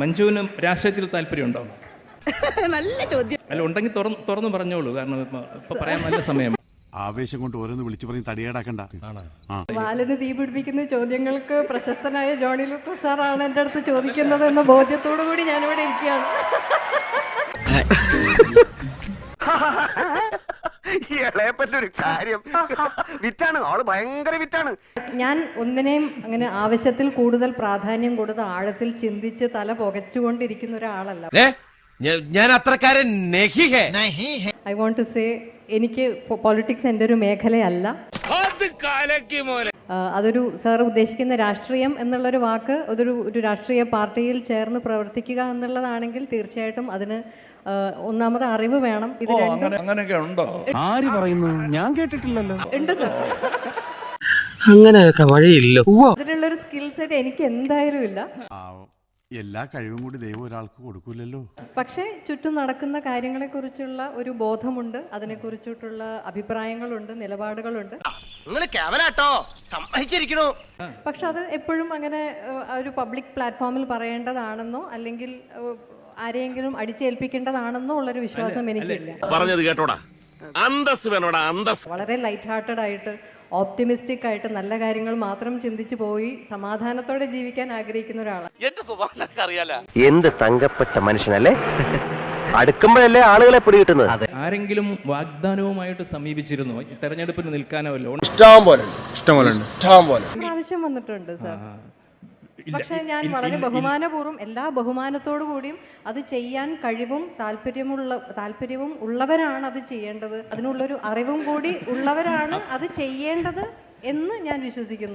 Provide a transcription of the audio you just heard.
മഞ്ജുവിനും രാഷ്ട്രീയത്തിൽ താല്പര്യമുണ്ടോ? നല്ല ചോദ്യം. അല്ല, ഉണ്ടെങ്കിൽ തുറന്നു പറഞ്ഞോളൂ. കാരണം ഇപ്പൊ പറയാൻ നല്ല സമയം. ആവേശം കൊണ്ട് ഓരോന്ന് വിളിച്ചു പറഞ്ഞ് തടിയേടാക്കണ്ട. വാലിന് തീ പിടിപ്പിക്കുന്ന ചോദ്യങ്ങൾക്ക് പ്രശസ്തനായ ജോണി ലൂക്കോസ് സാറാണ് എൻ്റെ അടുത്ത് ചോദിക്കുന്നത് എന്ന ബോധ്യത്തോടു കൂടി ഞാനിവിടെ ഇരിക്കുകയാണ്. ഇളയപ്പറ്റൊരു കാര്യം വിറ്റാണ്, ആള് ഭയങ്കര വിറ്റാണ്. ഞാൻ ഒന്നിനെയും അങ്ങനെ ആവശ്യത്തിൽ കൂടുതൽ പ്രാധാന്യം കൊടുത്ത് ആഴത്തിൽ ചിന്തിച്ച് തല പുകച്ചുകൊണ്ടിരിക്കുന്ന ഒരാളല്ല. ഞാൻ അത്രക്കാരൻ. ഐ വോണ്ട് ടു സേ, എനിക്ക് പൊളിറ്റിക്സ് എൻ്റെ ഒരു മേഖലയല്ല. അതൊരു സാർ ഉദ്ദേശിക്കുന്ന രാഷ്ട്രീയം എന്നുള്ളൊരു വാക്ക് ഒരു രാഷ്ട്രീയ പാർട്ടിയിൽ ചേർന്ന് പ്രവർത്തിക്കുക എന്നുള്ളതാണെങ്കിൽ തീർച്ചയായിട്ടും അതിന് ഒന്നാമത് അറിവ് വേണം. ഇത് അങ്ങനെയൊക്കെ ഉണ്ടോ? ആര് പറയുന്നു? ഞാൻ കേട്ടിട്ടില്ലല്ലോ. ഉണ്ട് സാർ, അങ്ങനെയൊക്കെ വഴിയില്ലോ. അതിനുള്ളൊരു സ്കിൽ സെറ്റ് എനിക്ക് എന്തായാലും ഇല്ല. എല്ലാ കഴിവും കൂടി ദൈവം ഒരാൾക്ക് കൊടുക്കൂലല്ലോ. പക്ഷേ ചുറ്റും നടക്കുന്ന കാര്യങ്ങളെക്കുറിച്ചുള്ള ഒരു ബോധമുണ്ട്, അതിനെക്കുറിച്ചിട്ടുള്ള അഭിപ്രായങ്ങളുണ്ട്, നിലപാടുകളുണ്ട്. പക്ഷെ അത് എപ്പോഴും അങ്ങനെ ഒരു പബ്ലിക് പ്ലാറ്റ്ഫോമിൽ പറയേണ്ടതാണെന്നോ അല്ലെങ്കിൽ ആരെയെങ്കിലും അടിച്ചേൽപ്പിക്കേണ്ടതാണെന്നോ ഉള്ളൊരു വിശ്വാസം എനിക്കില്ല. പറഞ്ഞത് കേട്ടോടാ, അന്തസ് വേണോടാ, അന്തസ്. വളരെ ലൈറ്റ് ഹാർട്ടഡ് ആയിട്ട്, ഓപ്റ്റിമിസ്റ്റിക് ആയിട്ട്, നല്ല കാര്യങ്ങൾ മാത്രം ചിന്തിച്ചു പോയി സമാധാനത്തോടെ ജീവിക്കാൻ ആഗ്രഹിക്കുന്ന ഒരാളാണ്. എന്റെ സ്വഭാവം അറിയാലോ. എന്ത് തങ്കപ്പെട്ട മനുഷ്യനല്ലേ. അടുക്കുമ്പോഴല്ലേ ആളുകളെ പിടികിട്ടുന്നത്. ആരെങ്കിലും വാഗ്ദാനവുമായിട്ട് സമീപിച്ചിരുന്നോ തെരഞ്ഞെടുപ്പിന് നിൽക്കാനല്ലോ? ആവശ്യം വന്നിട്ടുണ്ട് സാർ. പക്ഷെ ഞാൻ വളരെ ബഹുമാനപൂർവ്വം, എല്ലാ ബഹുമാനത്തോടു കൂടിയും അത് ചെയ്യാൻ കഴിവും താല്പര്യവും ഉള്ളവരാണ് അത് ചെയ്യേണ്ടത്. അതിനുള്ളൊരു അറിവും കൂടി ഉള്ളവരാണ് അത് ചെയ്യേണ്ടത് എന്ന് ഞാൻ വിശ്വസിക്കുന്നു.